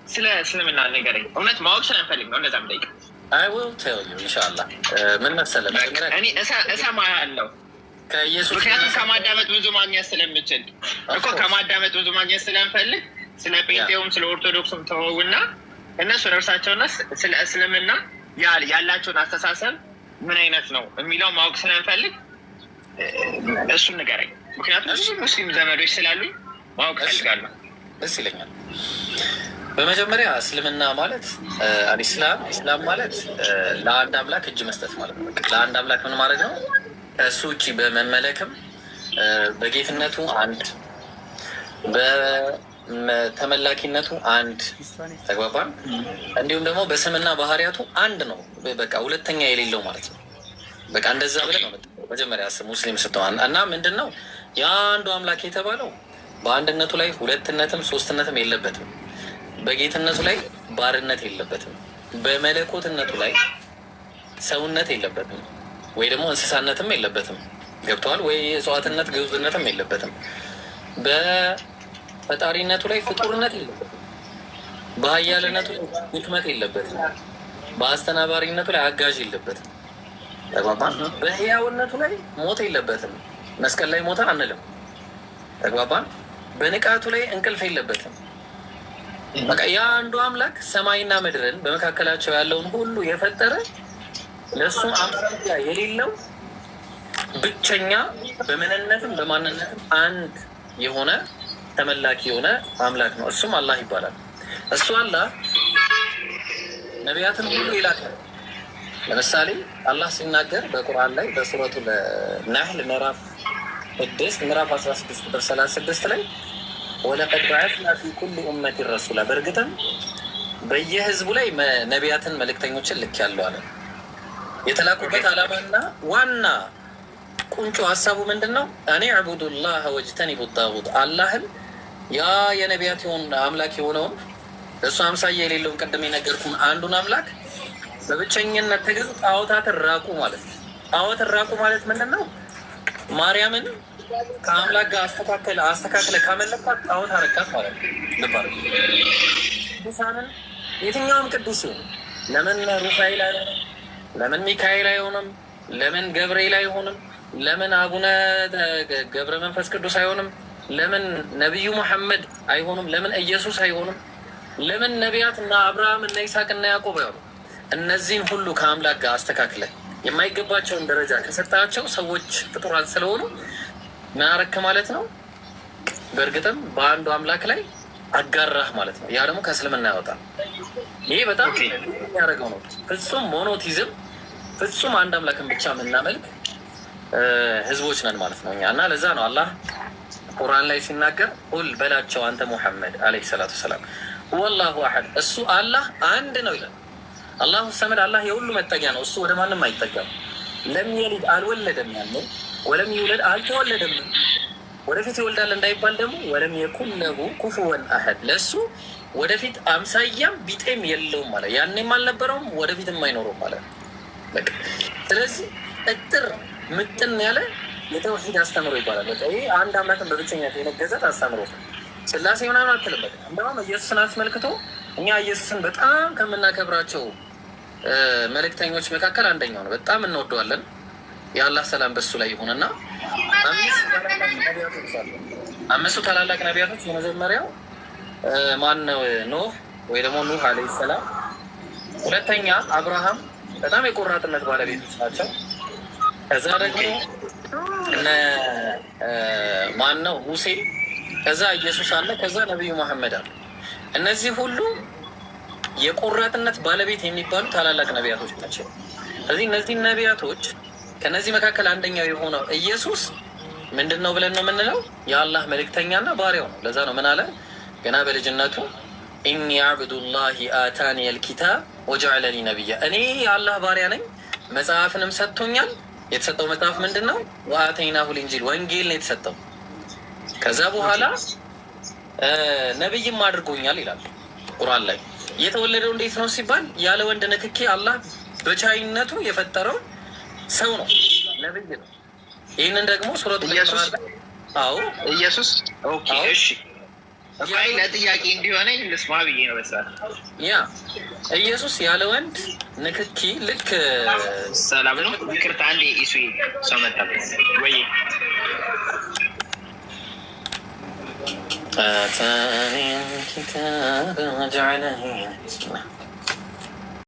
ስለ እስልምና ንገረኝ። እውነት ማወቅ ስለምፈልግ ነው እንደዛ ምጠይቅ። I will tell you ኢንሻአላህ። ምን መሰለህ እኔ እሰማሃለሁ ምክንያቱም ከማዳመጥ ብዙ ማግኘት ስለምችል እኮ ከማዳመጥ ብዙ ማግኘት ስለምፈልግ ስለ ጴንጤውም ስለ ኦርቶዶክስም ተወውና እነሱ እርሳቸውና ስለ እስልምና ያላቸውን አስተሳሰብ ምን አይነት ነው የሚለው ማወቅ ስለምፈልግ እሱን ንገረኝ። ምክንያቱም ብዙ ሙስሊም ዘመዶች ስላሉኝ ማወቅ ፈልጋለሁ። ደስ ይለኛል። በመጀመሪያ እስልምና ማለት ኢስላም ማለት ለአንድ አምላክ እጅ መስጠት ማለት ነው። ለአንድ አምላክ ምን ማለት ነው? ከእሱ ውጭ በመመለክም በጌትነቱ አንድ፣ በተመላኪነቱ አንድ፣ ተግባባን። እንዲሁም ደግሞ በስምና ባህሪያቱ አንድ ነው። በቃ ሁለተኛ የሌለው ማለት ነው። በቃ እንደዛ ብለህ ነው መጀመሪያ ሙስሊም ስትሆን እና ምንድን ነው የአንዱ አምላክ የተባለው በአንድነቱ ላይ ሁለትነትም ሶስትነትም የለበትም። በጌትነቱ ላይ ባርነት የለበትም። በመለኮትነቱ ላይ ሰውነት የለበትም፣ ወይ ደግሞ እንስሳነትም የለበትም። ገብተዋል ወይ? እጽዋትነት ግብዝነትም የለበትም። በፈጣሪነቱ ላይ ፍጡርነት የለበትም። በሀያልነቱ ላይ ህክመት የለበትም። በአስተናባሪነቱ ላይ አጋዥ የለበትም። ተግባባን። በህያውነቱ ላይ ሞት የለበትም። መስቀል ላይ ሞተ አንልም። ተግባባን። በንቃቱ ላይ እንቅልፍ የለበትም። በቃ የአንዱ አምላክ ሰማይና ምድርን በመካከላቸው ያለውን ሁሉ የፈጠረ ለእሱ አምሳያ የሌለው ብቸኛ በምንነትም በማንነትም አንድ የሆነ ተመላኪ የሆነ አምላክ ነው። እሱም አላህ ይባላል። እሱ አላህ ነቢያትን ሁሉ ይላካል። ለምሳሌ አላህ ሲናገር በቁርአን ላይ በሱረቱ ነህል ምዕራፍ 6 ምዕራፍ 16 ቁጥር 36 ላይ ወለቀድ በዐስና ፊ ኩሊ ኡመቲን ረሱላ፣ በእርግጥም በየህዝቡ ላይ ነቢያትን መልእክተኞችን ልኬያለሁ አለ። የተላኩበት ዓላማና ዋና ቁንጮ ሀሳቡ ምንድን ነው? እኔ ዕቡዱላህ ወጅተኒቡ ጣጉት፣ አላህን ያ የነቢያት አምላክ የሆነውን እሱ አምሳያ የሌለውን ቅድም የነገርኩን አንዱን አምላክ በብቸኝነት ተገዙ፣ ጣዖታትን ራቁ ማለት ነው። ጣዖትን ራቁ ማለት ምንድን ነው? ማርያምን ከአምላክ ጋር አስተካክለ ካመለካት ጣዖት አረካት ማለት ነው። ልባር ቅዱሳንን የትኛውም ቅዱስ ሲሆን ለምን ሩፋኤል አይሆንም? ለምን ሚካኤል አይሆንም? ለምን ገብርኤል አይሆንም? ለምን አቡነ ገብረ መንፈስ ቅዱስ አይሆንም? ለምን ነቢዩ መሐመድ አይሆኑም? ለምን ኢየሱስ አይሆንም? ለምን ነቢያት እና አብርሃም እና ይስሐቅ እና ያዕቆብ አይሆኑም? እነዚህን ሁሉ ከአምላክ ጋር አስተካክለ የማይገባቸውን ደረጃ ከሰጣቸው ሰዎች ፍጡራን ስለሆኑ ምን አረክ ማለት ነው? በእርግጥም በአንዱ አምላክ ላይ አጋራህ ማለት ነው። ያ ደግሞ ከእስልምና ያወጣል። ይሄ በጣም የሚያደርገው ነው። ፍጹም ሞኖቲዝም፣ ፍጹም አንድ አምላክን ብቻ የምናመልክ ህዝቦች ነን ማለት ነው እኛ። እና ለዛ ነው አላህ ቁርአን ላይ ሲናገር ቁል በላቸው አንተ ሙሐመድ አለይሂ ሰላቱ ወሰላም ወላሁ አሐድ፣ እሱ አላህ አንድ ነው ይላል። አላሁ ሰመድ፣ አላህ የሁሉ መጠጊያ ነው። እሱ ወደ ማንም አይጠጋም። ለም የሊድ አልወለደም ያለው፣ ወለም ይውለድ አልተወለደም፣ ወደፊት ይወልዳል እንዳይባል ደግሞ ወለም የኩን ለሁ ኩፉወን አሐድ፣ ለእሱ ወደፊት አምሳያም ቢጤም የለውም ማለት፣ ያኔም አልነበረውም ወደፊትም አይኖረውም ማለት ነው። በቃ ስለዚህ እጥር ምጥን ያለ የተውሂድ አስተምሮ ይባላል። በቃ ይሄ አንድ አምላክን በብቸኛት የነገዘት አስተምሮ ስላሴ ምናምን አትልም። በቃ እንደውም ኢየሱስን አስመልክቶ እኛ ኢየሱስን በጣም ከምናከብራቸው መልእክተኞች መካከል አንደኛው ነው። በጣም እንወደዋለን። የአላህ ሰላም በሱ ላይ ይሁንና አምስቱ ታላላቅ ነቢያቶች የመጀመሪያው ማን ነው? ኖህ ወይ ደግሞ ኑህ አለይሂ ሰላም። ሁለተኛ አብርሃም፣ በጣም የቆራጥነት ባለቤቶች ናቸው። ከዛ ደግሞ ማን ነው? ሙሴ። ከዛ ኢየሱስ አለ። ከዛ ነቢዩ መሐመድ አለ። እነዚህ ሁሉ የቆራጥነት ባለቤት የሚባሉ ታላላቅ ነቢያቶች ናቸው። ስለዚህ እነዚህ ነቢያቶች ከነዚህ መካከል አንደኛው የሆነው ኢየሱስ ምንድን ነው ብለን ነው የምንለው? የአላህ መልእክተኛና ባሪያው ነው። ለዛ ነው ምን አለ ገና በልጅነቱ ኢኒ አብዱላሂ አታኒ አልኪታብ ወጀዐለኒ ነቢያ፣ እኔ የአላህ ባሪያ ነኝ፣ መጽሐፍንም ሰጥቶኛል። የተሰጠው መጽሐፍ ምንድን ነው? ወአተይናሁ ልኢንጂል፣ ወንጌል ነው የተሰጠው። ከዛ በኋላ ነቢይም አድርጎኛል ይላል ቁርአን ላይ። የተወለደው እንዴት ነው ሲባል ያለ ወንድ ንክኪ አላህ በቻይነቱ የፈጠረው ሰው ነው፣ ነብይ ነው። ይህንን ደግሞ ሱረቱ ኢየሱስ። አዎ ኢየሱስ። ኦኬ እሺ። ለጥያቄ እንዲሆነ ልስማ ብዬ ነው። በሳ ያ ኢየሱስ ያለ ወንድ ንክኪ ልክ ሰላም ነው። ይቅርታ አንዴ ኢሱ ሰው መጣበት ወይ آتاني الكتاب وجعلني